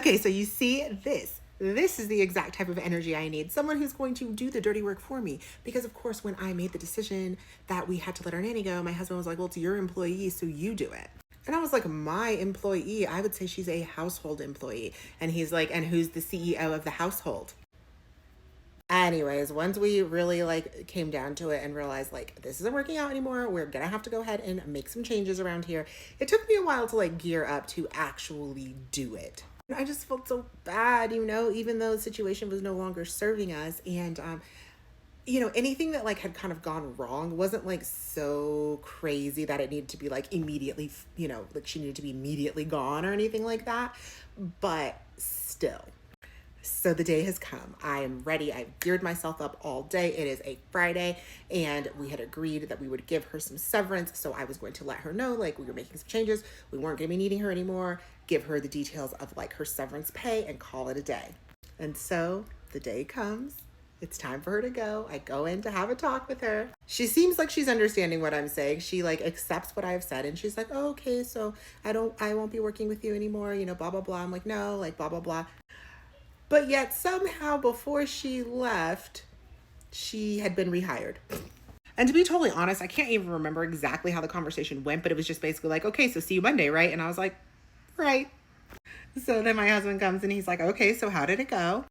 Okay, so you see this. This is the exact type of energy I need. Someone who's going to do the dirty work for me. Because, of course, when I made the decision that we had to let our nanny go, my husband was like, well, it's your employee, so you do it. And I was like, my employee? I would say she's a household employee. And he's like, and who's the CEO of the household? Anyways, once we really like came down to it and realized like this isn't working out anymore, we're gonna have to go ahead and make some changes around here. It took me a while to like gear up to actually do it. I just felt so bad, even though the situation was no longer serving us. And anything that like had kind of gone wrong wasn't like so crazy that it needed to be like immediately, like she needed to be immediately gone or anything like that. But still. So the day has come. I am ready. I've geared myself up all day. It is a Friday, and we had agreed that we would give her some severance. So I was going to let her know, like, we were making some changes. We weren't going to be needing her anymore. Give her the details of, like, her severance pay and call it a day. And so the day comes. It's time for her to go. I go in to have a talk with her. She seems like she's understanding what I'm saying. She like accepts what I've said and she's like, oh, okay, so I won't be working with you anymore, blah, blah, blah. I'm like, no, like, blah, blah, blah. But yet somehow before she left, she had been rehired. And to be totally honest, I can't even remember exactly how the conversation went, but it was just basically like, okay, so see you Monday, right? And I was like, right. So then my husband comes and he's like, okay, so how did it go?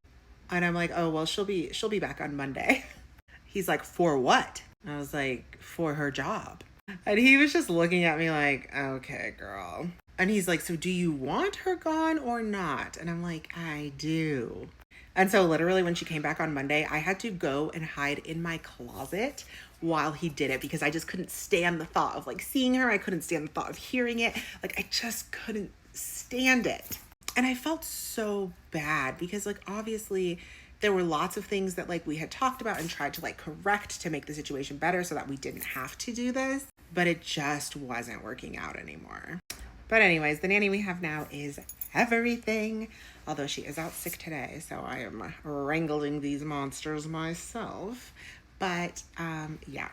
And I'm like, oh, well, she'll be back on Monday. He's like, for what? I was like, for her job. And he was just looking at me like, okay, girl. And he's like, so do you want her gone or not? And I'm like, I do. And so literally when she came back on Monday, I had to go and hide in my closet while he did it because I just couldn't stand the thought of like seeing her. I couldn't stand the thought of hearing it. Like I just couldn't stand it. And I felt so bad because like obviously there were lots of things that like we had talked about and tried to like correct to make the situation better so that we didn't have to do this, but it just wasn't working out anymore. But anyways, the nanny we have now is everything, although she is out sick today, so I am wrangling these monsters myself. But yeah,